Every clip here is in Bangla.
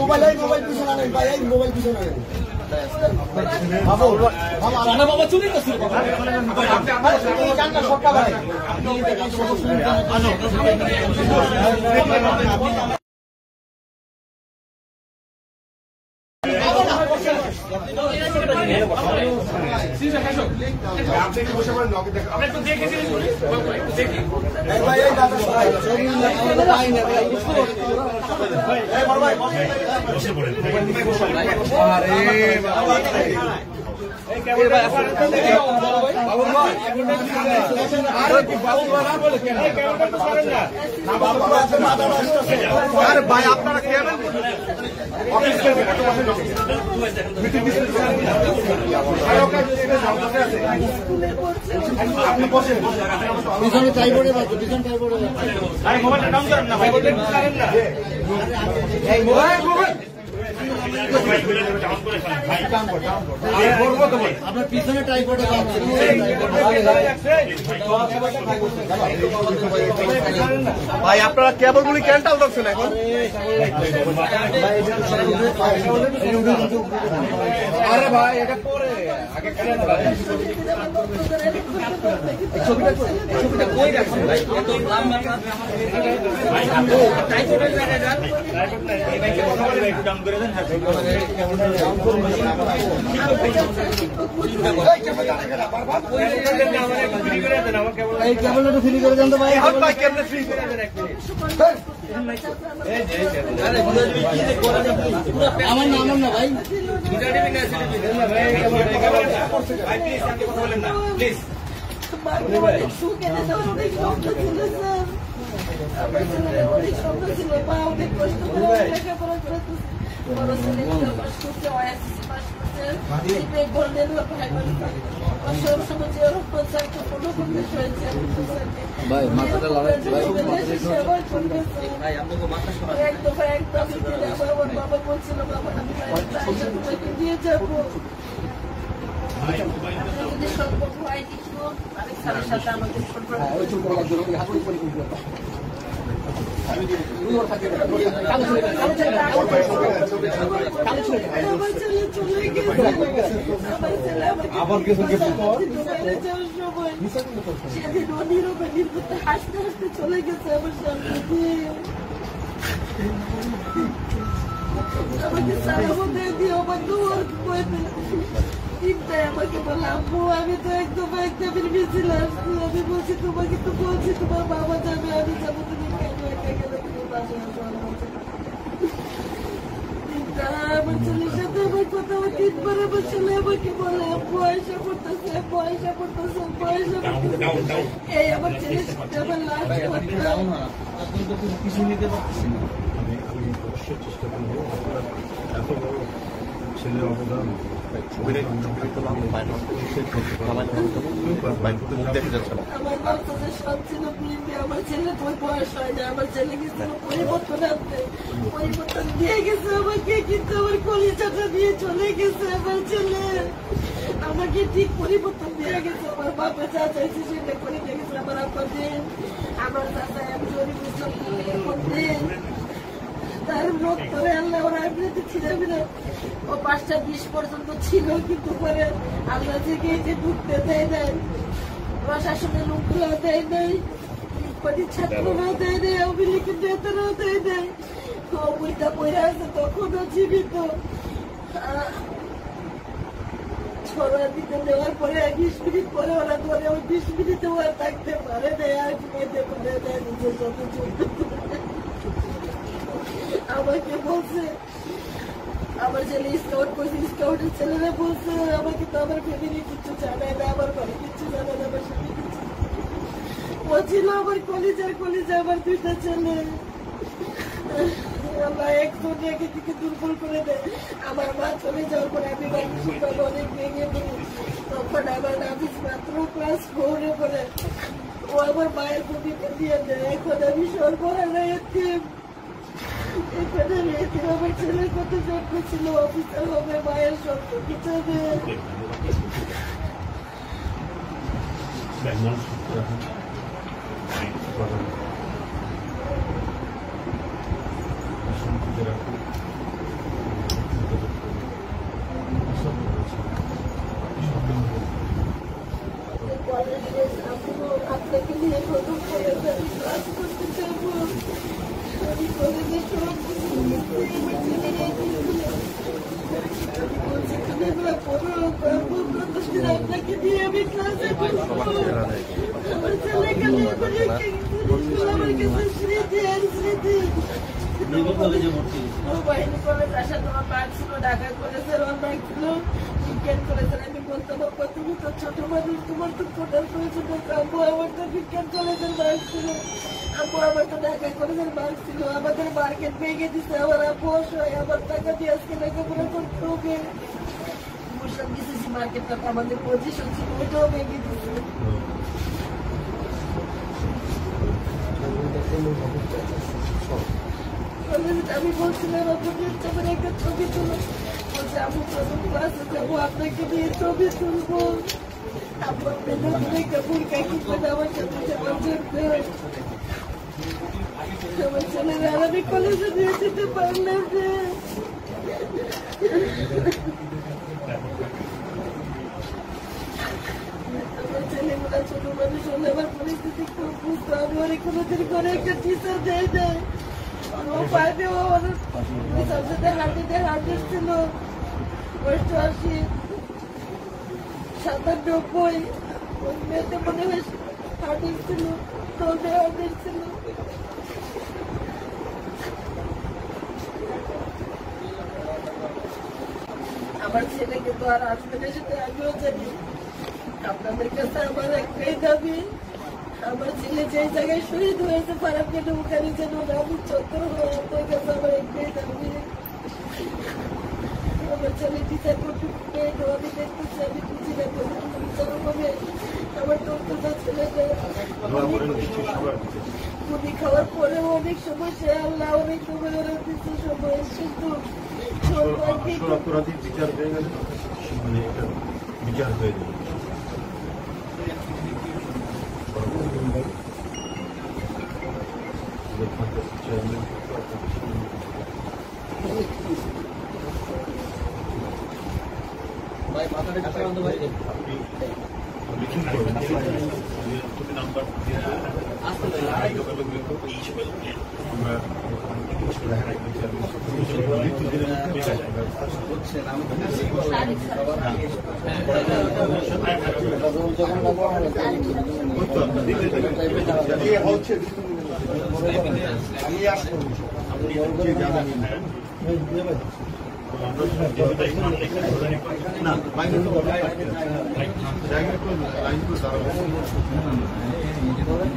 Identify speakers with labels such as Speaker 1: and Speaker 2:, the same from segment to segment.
Speaker 1: মোবাইল পিছনে আনেন ভাই, মোবাইল পিছনে আনেন। বাবা চুরি করছিল ভাই আপনারা পিছনে চাই পড়ে পিছনে চাই পড়ে আপনার পিছনে টাইপোর্ডে ভাই আপনারা কেবল গুলি কেন টালতেছেন এখন? আরে ভাই এটা পরে আগে ছবিটা কই রাখছেন ভাই? এই কেবলটা ফ্রি করে দেন তো ভাই। কেমনে ফ্রি করে দেন? আমার না ভাই, ভাই মাথাটা লড়াই বাবা বলছিল বাবা দিয়ে যাবো সম্পর্ক হয় কিছু আরেক স্যারের সাথে আমাদের সম্পর্ক হাসতে হাসতে চলে গেছে আমার সামনে দিয়ে। আমাকে সারা মধ্যে দিয়ে আমার দুয়ার আমাকে বলে আব্বু আমি তো একদম মিছিল আসছি, আমি বলছি তোমাকে তো বলছি তোমার বাবা যাবে আমি যাবো, তুমি কেন একা গেলে তুমি বাসা আমার ছেলের সাথে আমার কথা তিনবার আমার ছেলে আমাকে বলে পয়সা করতেছে পয়সা করতেছে পয়সা করতেছে। এই আমার ছেলের সাথে আমার লাস্ট কিছু নিতে পারতেছি না। চেষ্টা করবো ছেলের অবদান আমার ছেলে বয়স হয় না, আমার ছেলে কিন্তু পরিবর্তন আনতে পরিবর্তন দিয়ে গেছে আমাকে, কিন্তু আমার কলিজাটা দিয়ে চলে গেছে আমার ছেলে। আমাকে ঠিক পরিবর্তন দিয়ে গেছে, আমার বাবা যা চাইছে সেটা করে দিয়ে গেছে। আমার আপা দিন আমার চাচা একজন দিন তার লোক করে আল্লাহ ওরা এমনিতে ছিলাম না, ও 5টা 20 পর্যন্ত ছিল, কিন্তু পরে আল্লাহ থেকে যে ঢুকতে দেয় নাই, প্রশাসনের লোকগুলো দেয় নাই, ছাত্ররাও দেয় নাই, আওয়ামী লীগের নেতারাও দেয় নাই। বইটা পড়ে আছে তখনও জীবিত। ছড়া দিতে দেওয়ার পরে 20 মিনিট পরে ওরা ধরে ওই 20 মিনিটে ওরা থাকতে পারে দেয় আর খেতে পারে দেয় নিজের যত আমাকে বলছে আমার ছেলে স্কাউট করছে, স্কাউটের ছেলেরা বলছে আমাকে তো আমার ফ্যামিলি কিছু জানায় না, আমার বাড়ি কিছু জানায় না, আমার সাথে ও ছিল আমার কলিজা আমার 2টা ছেলে। আল্লাহ একজন একে দিকে দুর্বল করে দেয়। আমার মা চলে যাওয়ার পরে আমি মানসিকভাবে অনেক ভেঙে পড়ে। তখন আমার নাফিস মাত্র ক্লাস 4-এ পড়ে। ও আমার মায়ের ভূমিকা দিয়ে দেয়। এখন আমি সর্বহারা এতিম। এখানে এতিম আমার ছেলের কত যত্ন ছিল, অফিসার হবে, মায়ের স্বপ্ন কিছু হবে। আপনাকে নিয়ে প্রথম কলেজে আমি ক্লাস করতে যাবো। আমি কলেজে সব কিছু বলছি, তুমি এগুলো পড়ো, প্রতিদিন আপনাকে নিয়ে আমি ক্লাসে বসবো। আমার ছেলেকে নিয়ে আমার কাছে স্মৃতি আর স্মৃতি। বাহিনী কলেজ আসা তোমার মার্ক ছিল, ঢাকা কলেজের ওর মার্ক ছিল, বিজ্ঞান কলেজের। আমি বলতাম আপা তুমি তো ছোট মানুষ, তোমার তো পড়ার প্রয়োজন। আব্বু আমার তো বিজ্ঞান কলেজের মার্ক ছিল, আব্বু আমার তো ঢাকা কলেজের মার্ক ছিল। আমাদের মার্কেট ভেঙে দিচ্ছে, আমার আব্বু অসহায়, আমার টাকা দিয়ে আজকে লেখাপড়া করতে হবে। ডিসিসি মার্কেটটা আমাদের পজিশন ছিল, ওইটাও ভেঙে দিচ্ছে। আমি বলছিলাম আপনাকে একটা ছবি তুলো, বলছে আমি প্রথম ক্লাসে যাবো, আপনাকে দিয়ে ছবি তুলবো। আমার ছেলেরা আমি কলেজে দিয়ে যেতে পারলাম যে। আমার ছেলেগুলা ছোট মানুষ হলে আমার পরিস্থিতি খুব বুঝতো। আমি অনেক কোনোদিন করে একটা টিচার দেয় দেয়। ও পাইবে, ও ওই সাবজেক্টে 100 ছিল, 88, 97, ওই মেয়েতে মনে হয় 100 ছিল, 100 ছিল। আমার ছেলে কিন্তু আর আসবে না, সেটা আমিও জানি। আপনাদের কাছে আমার একটাই দাবি, আমার ছেলে যে জায়গায় শহীদ হয়েছে ফারাক্কার ওখানে যেন আমি চত্বর হয়। আপনার কাছে আমার একটাই দাবি, আমার ছেলে বিচার করতে আমি দেখতেছি, আমি বুঝি না বিচারও হবে। আমার তোর ছেলেটা গুলি খাওয়ার পরেও অনেক সমস্যা, আল্লাহ অনেক সময় ওরা দিচ্ছে সময়, কিন্তু
Speaker 2: অপরাধীর বিচার হয়ে গেলে মানে এটা বিচার হয়ে যাবে।
Speaker 3: ভাই মাথাটা কাটাবন্ধ ভাই
Speaker 2: লিখিত করবেন, তুমি নাম্বার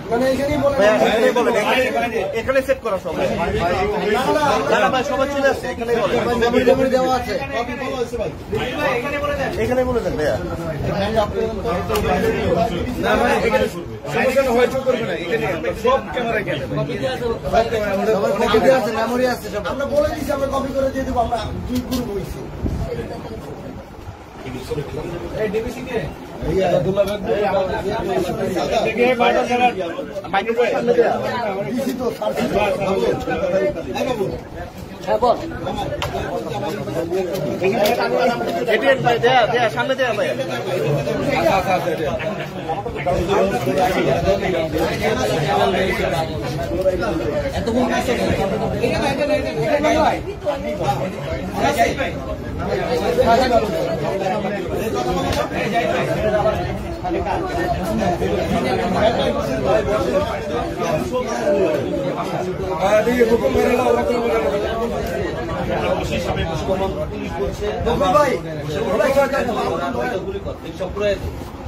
Speaker 2: আমরা
Speaker 4: এখানে সেট করা সবাই সবাই চলে আসছে, এখানে দেওয়া আছে, এখানে বলে দেন ভাইয়া।
Speaker 3: আমরা বলে দিচ্ছি, আমরা কপি করে দিয়ে দেবো, আমরা কি করবো।
Speaker 4: সামনে দেয়া ভাই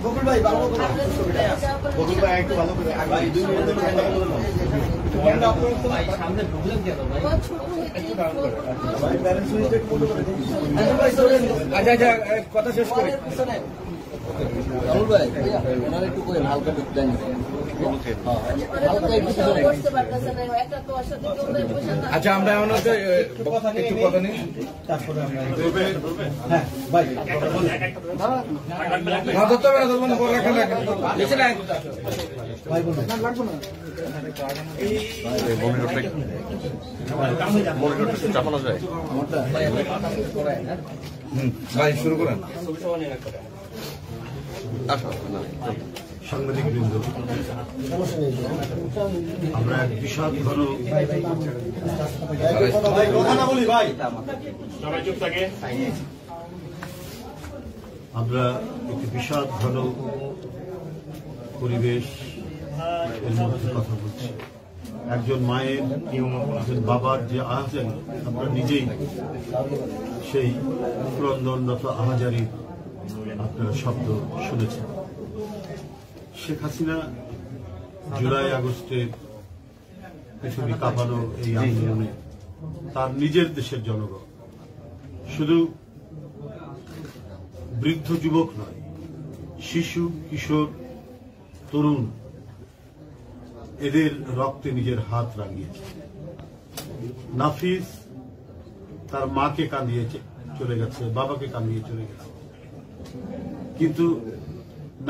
Speaker 3: বকুল ভাই ভালো করে
Speaker 4: বকুল ভাই একটু ভালো করে ভাই 2 মিনিটের জন্য ভাই সামনে প্রবলেম কেন ভাই ভাই প্যারেন্টস মিস্টেক বন্ধ করে দিন ভাই চলেন আচ্ছা কথা শেষ করে রাহুল ভাই ওনার একটু কই হালকা দেন আচ্ছা আমরা এখন একটু কথা নিই তারপরে আমরা হ্যাঁ ভাই ভাই বলুন লাগবে না
Speaker 2: চাপানো যায়
Speaker 4: ভাই শুরু করেন
Speaker 2: সাংবাদিক বৃন্দ, আমরা এক বিশাল ঘন আমরা একটি বিশাল ঘন পরিবেশ এর মধ্যে কথা বলছি। একজন মায়ের, একজন বাবার যে আহাজারি, আমরা নিজেই সেই ক্রন্দনরত আহাজারির আপনারা শব্দ শুনেছেন। শেখ হাসিনা জুলাই আগস্টের পৃথিবী কাঁপানো এই আন্দোলনে তার নিজের দেশের জনগণ, শুধু বৃদ্ধ যুবক নয়, শিশু, কিশোর, তরুণ, এদের রক্তে নিজের হাত রাঙিয়েছে। নাফিস তার মাকে কাঁদিয়ে চলে গেছে, বাবাকে কাঁদিয়ে চলে গেছে, কিন্তু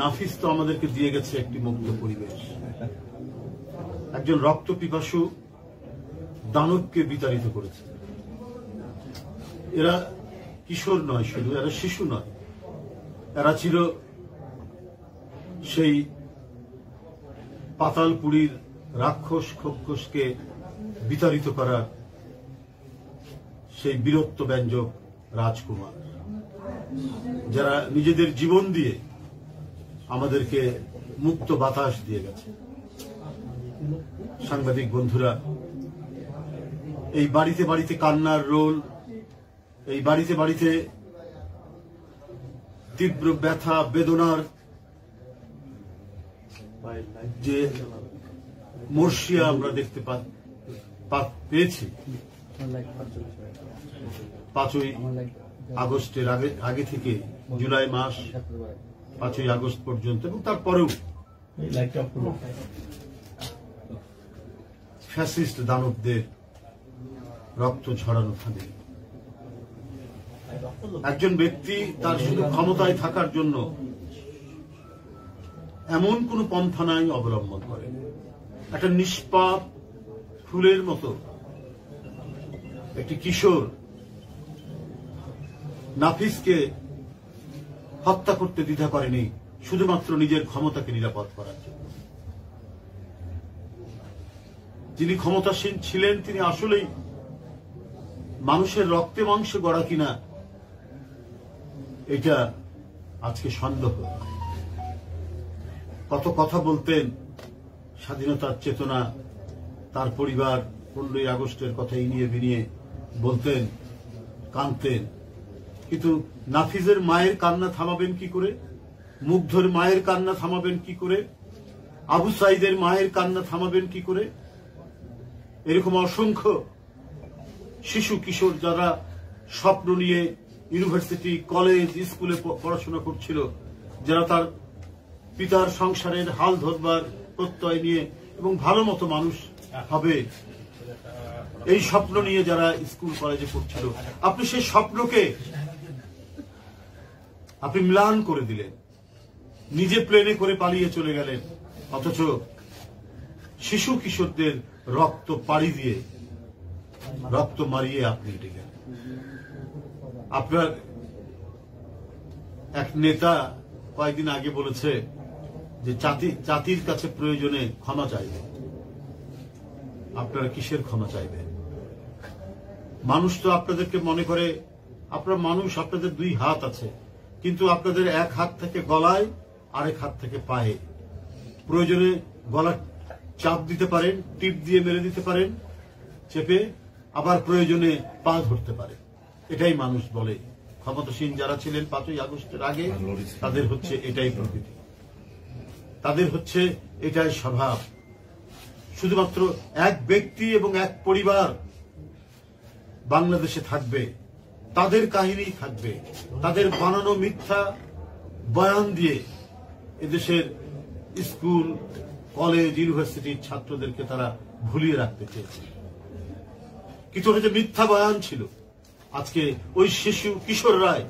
Speaker 2: নাফিস তো আমাদেরকে দিয়ে গেছে একটি মুক্ত পরিবেশ। একজন রক্ত পিপাসু দানবকে বিতাড়িত করেছে। এরা কিশোর নয়, শুধু এরা শিশু নয়, এরা ছিল সেই পাতালপুরীর রাক্ষস খোক্ষসকে বিতাড়িত করার সেই বীরত্ব ব্যঞ্জক রাজকুমার, যারা নিজেদের জীবন দিয়ে আমাদেরকে মুক্ত বাতাস দিয়ে গেছে। সাংবাদিক বন্ধুরা, এই বাড়িতে বাড়িতে কান্নার রোল, এই বাড়িতে বাড়িতে তীব্র ব্যথা বেদনার যে মর্শিয়া আমরা দেখতে পেয়েছি 5ই আগস্টের আগে থেকে জুলাই মাস 5ই আগস্ট পর্যন্ত এবং তারপরেও ফ্যাসিস্ট দানবদের রক্ত ঝরানো থামে। একজন ব্যক্তি তার শুধু ক্ষমতায় থাকার জন্য এমন কোন পন্থা নাই অবলম্বন করে। একটা নিষ্পাপ ফুলের মতো একটি কিশোর নাফিসকে হত্যা করতে দ্বিধা করেনি, শুধুমাত্র নিজের ক্ষমতাকে নিরাপদ করার জন্য। যিনি ক্ষমতাসীন ছিলেন তিনি আসলেই মানুষের রক্তে মাংসে গড়া কিনা এটা আজকে সন্দেহ। কত কথা বলতেন, স্বাধীনতার চেতনা, তার পরিবার 15ই আগস্টের কথা ইনিয়ে বিনিয়ে বলতেন, কাঁদতেন, কিন্তু নাফিজের মায়ের কান্না থামাবেন কি করে? মুগ্ধর মায়ের কান্না থামাবেন কি করে? আবু সাইদের মায়ের কান্না থামাবেন কি করে? এরকম অসংখ্য শিশু কিশোর যারা স্বপ্ন নিয়ে ইউনিভার্সিটি, কলেজ, স্কুলে পড়াশোনা করছিল, যারা তার পিতার সংসারের হাল ধরবার প্রত্যয় নিয়ে এবং ভালো মতো মানুষ হবে এই স্বপ্ন নিয়ে যারা স্কুল কলেজে পড়ছিল, আপনি সেই স্বপ্নকে আপনি ম্লান করে দিলেন, নিজে প্লেনে করে পালিয়ে চলে গেলেন, অথচ শিশু কিশোরদের রক্ত পাড়ি দিয়ে, রক্ত মারিয়ে আপনি হেঁটে গেলেন। আপনার এক নেতা কয়েকদিন আগে বলেছে যে জাতির কাছে প্রয়োজনে ক্ষমা চাইবে। আপনারা কিসের ক্ষমা চাইবেন? মানুষ তো আপনাদেরকে মনে করে আপনারা মানুষ, আপনাদের 2 হাত আছে, কিন্তু আপনাদের এক হাত থেকে গলায়, আরেক হাত থেকে পায়ে। প্রয়োজনে গলা চাপ দিতে পারেন, টিপ দিয়ে মেরে দিতে পারেন চেপে, আবার প্রয়োজনে পা ধরতে পারেন। এটাই মানুষ বলে। ক্ষমতাসীন যারা ছিলেন 5ই আগস্টের আগে, তাদের হচ্ছে এটাই প্রকৃতি। তাদের হচ্ছে এটাই স্বভাব। শুধুমাত্র এক ব্যক্তি এবং এক পরিবার বাংলাদেশে থাকবে, তাদের কাহিনী থাকবে, তাদের বানানো মিথ্যা বয়ান দিয়ে এদেশের স্কুল, কলেজ, ইউনিভার্সিটির ছাত্রদেরকে তারা ভুলিয়ে রাখতে চেয়েছে। কিন্তু ওটা যে মিথ্যা বয়ান ছিল। আজকে ওই শিশু কিশোররাই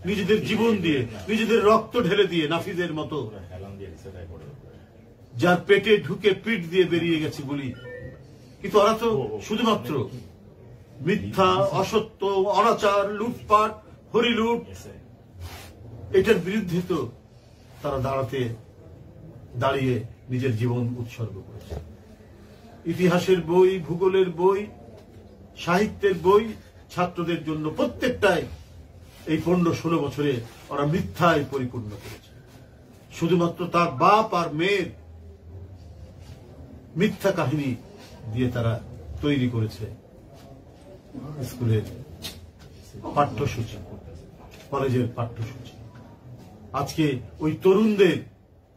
Speaker 2: নিজেদের জীবন দিয়ে, নিজেদের রক্ত ঢেলে দিয়ে, নাফিজের মতো, যার পেটে ঢুকে পিঠ দিয়ে বেরিয়ে গেছে গুলি, কিন্তু ওরা তো শুধুমাত্র মিথ্যা, অসত্য, অনাচার, লুটপাট, হরিলুট, এটার বিরুদ্ধে তো তারা দাঁড়িয়ে নিজের জীবন উৎসর্গ করেছে। ইতিহাসের বই, ভূগোলের বই, সাহিত্যের বই ছাত্রদের জন্য প্রত্যেকটাই এই 15-16 বছরে ওরা মিথ্যায় পরিপূর্ণ করেছে। শুধুমাত্র তার বাপ আর মেয়ের মিথ্যা কাহিনী দিয়ে তারা তৈরি করেছে স্কুলের পাঠ্যসূচি, কলেজের পাঠ্যসূচি। আজকে ওই তরুণদের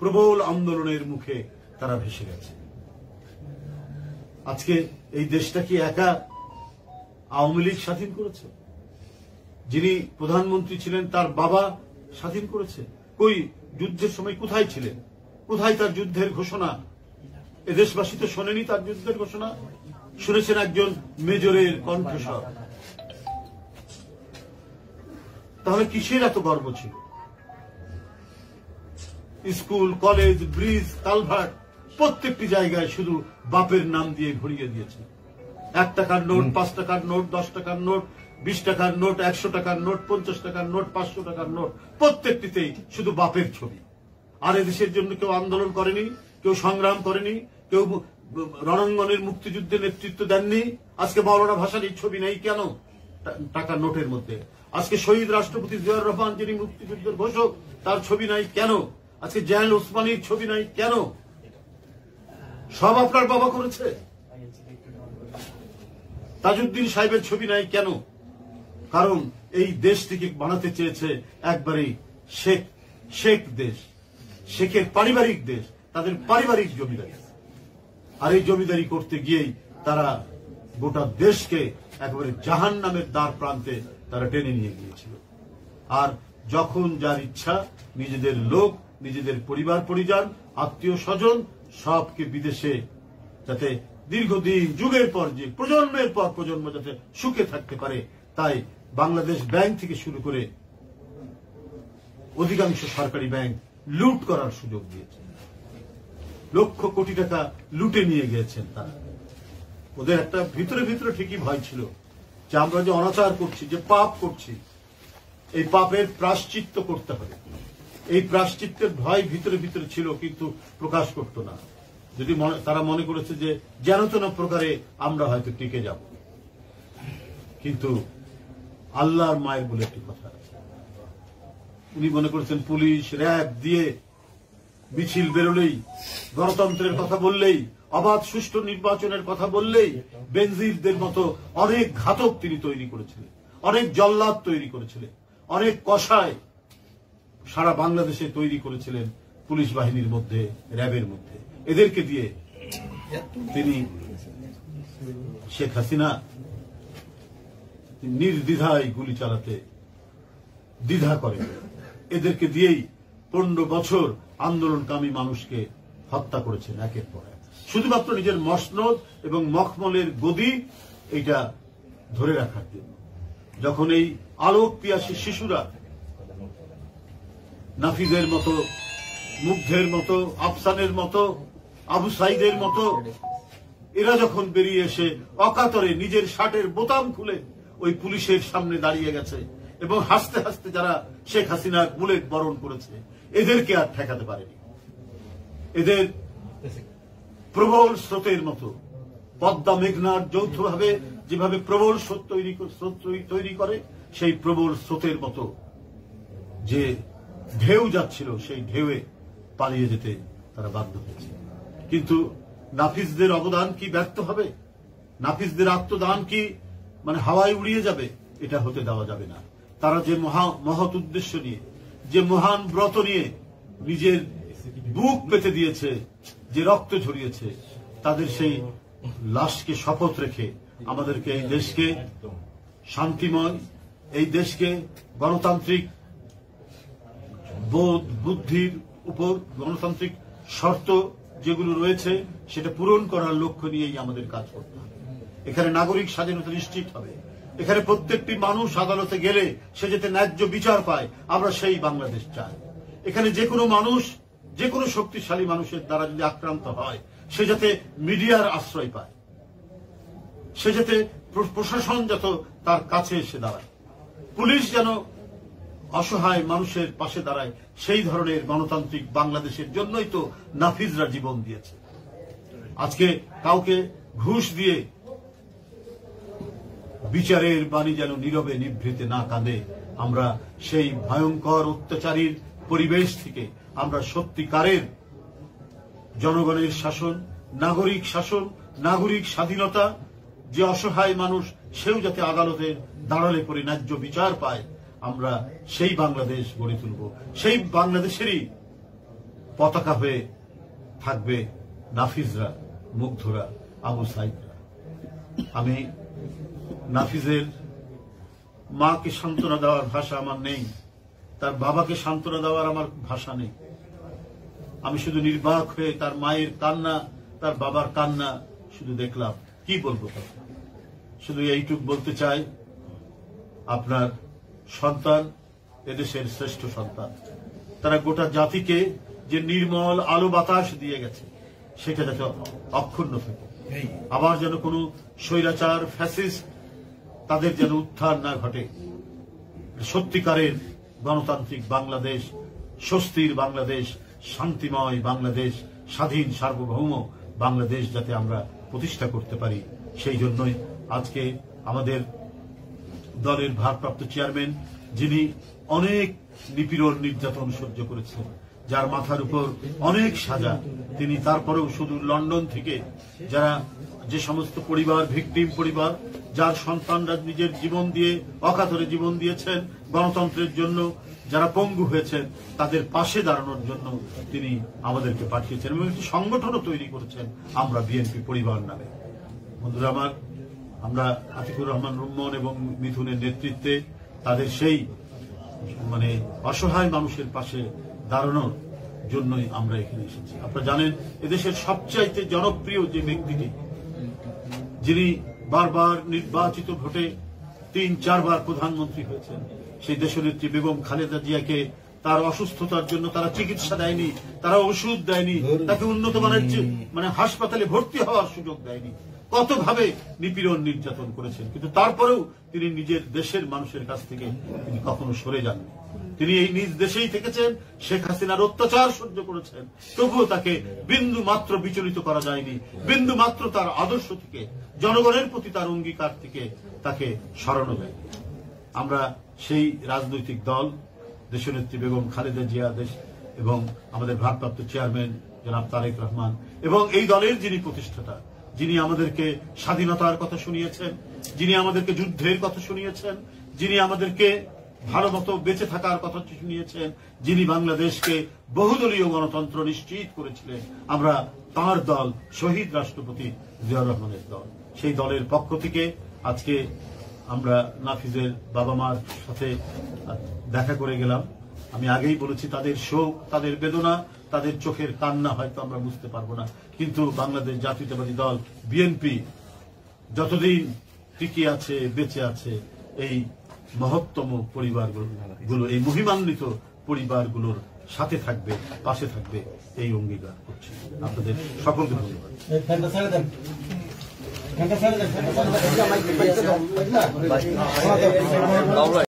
Speaker 2: প্রবল আন্দোলনের মুখে তারা ভেসে গেছে। আজকে এই দেশটা কি একা আওয়ামী লীগ স্বাধীন করেছে? যিনি প্রধানমন্ত্রী ছিলেন তার বাবা স্বাধীন করেছে? কই যুদ্ধের সময় কোথায় ছিলেন? কোথায় তার যুদ্ধের ঘোষণা? এ দেশবাসী তো শোনেনি তার যুদ্ধের ঘোষণা, শুনেছেন একজন মেজরের কণ্ঠস্বর। তাহলে কিসের এত গর্ব ছিল? স্কুল, কলেজ, ব্রিজ, কালভার্ট প্রত্যেকটি জায়গায় শুধু বাপের নাম দিয়ে ভরিয়ে দিয়েছে। 1 টাকার নোট, 5 টাকার নোট, 10 টাকার নোট, 20 টাকার নোট, 100 টাকার নোট, 50 টাকার নোট, 500 টাকার নোট, প্রত্যেকটিতেই শুধু বাপের ছবি। আর এদেশের জন্য কেউ আন্দোলন করেনি, কেউ সংগ্রাম করেনি, কেউ রণাঙ্গনের মুক্তিযুদ্ধে নেতৃত্ব দেননি। আজকে মাওলানা ভাসানীর ছবি নেই কেন টাকার নোটের মধ্যে? আজকে শহীদ রাষ্ট্রপতি জিয়াউর রহমান যিনি মুক্তিযুদ্ধের ঘোষক, তার ছবি নাই কেন? আজকে জাহেল ওসমানীর ছবি নাই কেন? সব আপনার বাবা করেছে। তাজউদ্দিন সাহেবের ছবি নাই কেন? কারণ এই দেশটিকে বানাতে চেয়েছে একবারেই শেখ দেশ, শেখের পারিবারিক দেশ, তাদের পারিবারিক জমিদারি। আর এই জমিদারি করতে গিয়েই তারা গোটা দেশকে একেবারে জাহান্নামের দ্বার প্রান্তে তারা টেনে নিয়ে গিয়েছিল। আর যখন যার ইচ্ছা নিজেদের লোক, নিজেদের পরিবার পরিজন, আত্মীয় স্বজন সবকে বিদেশে যাতে দীর্ঘদিন, যুগের পর যুগ, প্রজন্মের পর প্রজন্ম যাতে সুখে থাকতে পারে, তাই বাংলাদেশ ব্যাংক থেকে শুরু করে অধিকাংশ সরকারি ব্যাংক লুট করার সুযোগ দিয়েছে। লক্ষ কোটি টাকা লুটে নিয়ে গিয়েছেন তারা। ওদের একটা ভিতরে ভিতরে ঠিকই ভয় ছিল যে আমরা যে অনাচার করছি, যে পাপ করছি, এই পাপের প্রায়শ্চিত্ত করতে হবে। এই প্রায়শ্চিত্তের ভয় ভিতরে ভিতরে ছিল, কিন্তু প্রকাশ করত না। যদি তারা মনে করেছে যে যেন তেন প্রকারে আমরা হয়তো টিকে যাব। কিন্তু আল্লাহর মায়ের বলে একটি কথা আছে, উনি মনে করেছেন পুলিশ, র্যাব দিয়ে মিছিল বেরোলেই, গণতন্ত্রের কথা বললেই, অবাধ সুষ্ঠু নির্বাচনের কথা বললেই বেনজিরদের মতো অনেক ঘাতক তিনি তৈরি করেছিলেন, অনেক জল্লাদ তৈরি করেছিলেন, অনেক কসাই সারা বাংলাদেশে তৈরি করেছিলেন পুলিশ বাহিনীর মধ্যে, র্যাবের মধ্যে। এদেরকে দিয়ে তিনি শেখ হাসিনা নির্দ্বিধায় গুলি চালাতে দ্বিধা করেন। এদেরকে দিয়েই 15 বছর আন্দোলনকামী মানুষকে হত্যা করেছেন একের পর এক, শুধুমাত্র নিজের মসনদ এবং মখমলের গদি এটা ধরে রাখার জন্য। যখন এই আলোক পিয়াসী শিশুরা নাফিজের মতো, মুগ্ধের মতো, আফসানের মতো, আবু সাইদের মতো এরা যখন বেরিয়ে এসে অকাতরে নিজের শার্টের বোতাম খুলে ওই পুলিশের সামনে দাঁড়িয়ে গেছে এবং হাসতে হাসতে যারা শেখ হাসিনার বুলেট বরণ করেছে, এদেরকে আর ঠেকাতে পারেনি। এদের প্রবল স্রোতের মতো, পদ্মা মেঘনার যৌথভাবে যেভাবে প্রবল স্রোত তৈরি করে, সেই প্রবল স্রোতের মতো যে ঢেউ যাচ্ছিল, সেই ঢেউয়ে পালিয়ে যেতে তারা বাধ্য হয়েছে। কিন্তু নাফিজদের অবদান কি ব্যর্থ হবে? নাফিজদের আত্মদান কি হাওয়ায় উড়িয়ে যাবে? এটা হতে দেওয়া যাবে না। তারা যে মহৎ উদ্দেশ্য নিয়ে, যে মহান ব্রত নিয়ে নিজের বুক পেতে দিয়েছে, যে রক্ত ঝরিয়েছে, তাদের সেই লাশকে শপথ রেখে আমাদেরকে এই দেশকে শান্তিময়, এই দেশকে গণতান্ত্রিক বোধ বুদ্ধির উপর গণতান্ত্রিক শর্ত যেগুলো রয়েছে সেটা পূরণ করার লক্ষ্য নিয়েই আমাদের কাজ করতে হবে। এখানে নাগরিক স্বাধীনতা নিশ্চিত হবে। এখানে প্রত্যেকটি মানুষ আদালতে গেলে সে যাতে ন্যায্য বিচার পায়, আমরা সেই বাংলাদেশ চাই। এখানে যে কোনো মানুষ, যে কোনো শক্তিশালী মানুষের দ্বারা যদি আক্রান্ত হয়, সে যাতে মিডিয়ার আশ্রয় পায়, সে যাতে প্রশাসন যত তার কাছে এসে দাঁড়ায়, পুলিশ যেন অসহায় মানুষের পাশে দাঁড়ায়, সেই ধরনের গণতান্ত্রিক বাংলাদেশের জন্যই তো নাফিজরা জীবন দিয়েছে। আজকে কাউকে ঘুষ দিয়ে বিচারের বাণী যেন নীরবে নিভৃতে না কাঁদে, আমরা সেই ভয়ঙ্কর অত্যাচারীর পরিবেশ থেকে আমরা সত্যিকারের জনগণের শাসন, নাগরিক স্বাধীনতা, যে অসহায় মানুষ সেও যাতে আদালতে দাঁড়ালে করে ন্যায্য বিচার পায়, আমরা সেই বাংলাদেশ গড়ে তুলব। সেই বাংলাদেশেরই পতাকা হয়ে থাকবে নাফিজরা, মুগ্ধরা, আবু সাইদরা। আমি নাফিজের মাকে সান্ত্বনা দেওয়ার ভাষা আমার নেই, তার বাবাকে সান্ত্বনা দেওয়ার আমার ভাষা নেই। আমি শুধু নির্বাক হয়ে তার মায়ের কান্না, তার বাবার কান্না শুধু দেখলাম। কি বলবো? শুধু এইটুক বলতে চাই, আপনার সন্তান এদেশের শ্রেষ্ঠ সন্তান। তারা গোটা জাতিকে যে নির্মল আলো বাতাস দিয়ে গেছে, সেটা যাতে অক্ষুণ্ণ থাকে। আবার যেন কোনো স্বৈরাচার ফ্যাসিস্ট তাদের যেন উত্থান না ঘটে। সত্যিকারের গণতান্ত্রিক বাংলাদেশ, স্বস্তির বাংলাদেশ, শান্তিময় বাংলাদেশ, স্বাধীন সার্বভৌম বাংলাদেশ যাতে আমরা প্রতিষ্ঠা করতে পারি, সেই জন্যই আজকে আমাদের দলের ভারপ্রাপ্ত চেয়ারম্যান, যিনি অনেক নিপীড়ন নির্যাতন সহ্য করেছেন, যার মাথার উপর অনেক সাজা, তিনি তারপরেও শুধু লন্ডন থেকে যারা যে সমস্ত পরিবার, ভিকটিম পরিবার, যার সন্তানরা নিজের জীবন দিয়ে অকাতরে জীবন দিয়েছেন গণতন্ত্রের জন্য, যারা পঙ্গু হয়েছেন, তাদের পাশে দাঁড়ানোর জন্য তিনি আমাদেরকে পাঠিয়েছেন এবং একটি সংগঠনও তৈরি করেছেন আমরা বিএনপি পরিবার নামে। বন্ধুরা আমার, আমরা আতিকুর রহমান রুম্মন এবং মিথুনের নেতৃত্বে তাদের সেই অসহায় মানুষের পাশে দাঁড়ানোর জন্যই আমরা এখানে এসেছি। আপনারা জানেন, এদেশের সবচাইতে জনপ্রিয় যে ব্যক্তিটি, যিনি বারবার নির্বাচিত ভোটে ৩-৪ বার প্রধানমন্ত্রী হয়েছেন, সেই দেশনেত্রী বেগম খালেদা জিয়াকে তার অসুস্থতার জন্য তারা চিকিৎসা দেয়নি, তারা ওষুধ দেয়নি, তাকে উন্নত মানের হাসপাতালে ভর্তি হওয়ার সুযোগ দেয়নি, কতভাবে নিপীড়ন নির্যাতন করেছেন। কিন্তু তারপরেও তিনি নিজের দেশের মানুষের কাছ থেকে তিনি কখনো সরে যাননি। তিনি এই নিজ দেশেই থেকেছেন, শেখ হাসিনার অত্যাচার সহ্য করেছেন, তবুও তাকে বিন্দু মাত্র বিচলিত করা যায়নি, বিন্দু মাত্র তার আদর্শ থেকে, জনগণের প্রতি তার অঙ্গীকার থেকে তাকে সরানো যায়। আমরা সেই রাজনৈতিক দল দেশনেত্রী বেগম খালেদা জিয়া এবং আমাদের ভারপ্রাপ্ত চেয়ারম্যান জনাব তারেক রহমান এবং এই দলের যিনি প্রতিষ্ঠাতা, যিনি আমাদেরকে স্বাধীনতার কথা শুনিয়েছেন, যিনি আমাদেরকে যুদ্ধের কথা শুনিয়েছেন, যিনি আমাদেরকে ভালো মতো বেঁচে থাকার কথা শুনিয়েছেন, যিনি বাংলাদেশকে বহুদলীয় গণতন্ত্র নিশ্চিত করেছিলেন, আমরা তাঁর দল শহীদ রাষ্ট্রপতি জিয়াউর রহমানের দল, সেই দলের পক্ষ থেকে আজকে আমরা নাফিজের বাবা মার সাথে দেখা করে গেলাম। আমি আগেই বলেছি, তাদের শোক, তাদের বেদনা, তাদের চোখের কান্না হয়তো আমরা বুঝতে পারবো না, কিন্তু বাংলাদেশ জাতীয়তাবাদী দল বিএনপি যতদিন টিকে আছে, বেঁচে আছে, এই মহত্তম পরিবারগুলো, এই মহিমান্বিত পরিবারগুলোর সাথে থাকবে, পাশে থাকবে, এই অঙ্গীকার করছি। আপনাদের সকলকে ধন্যবাদ।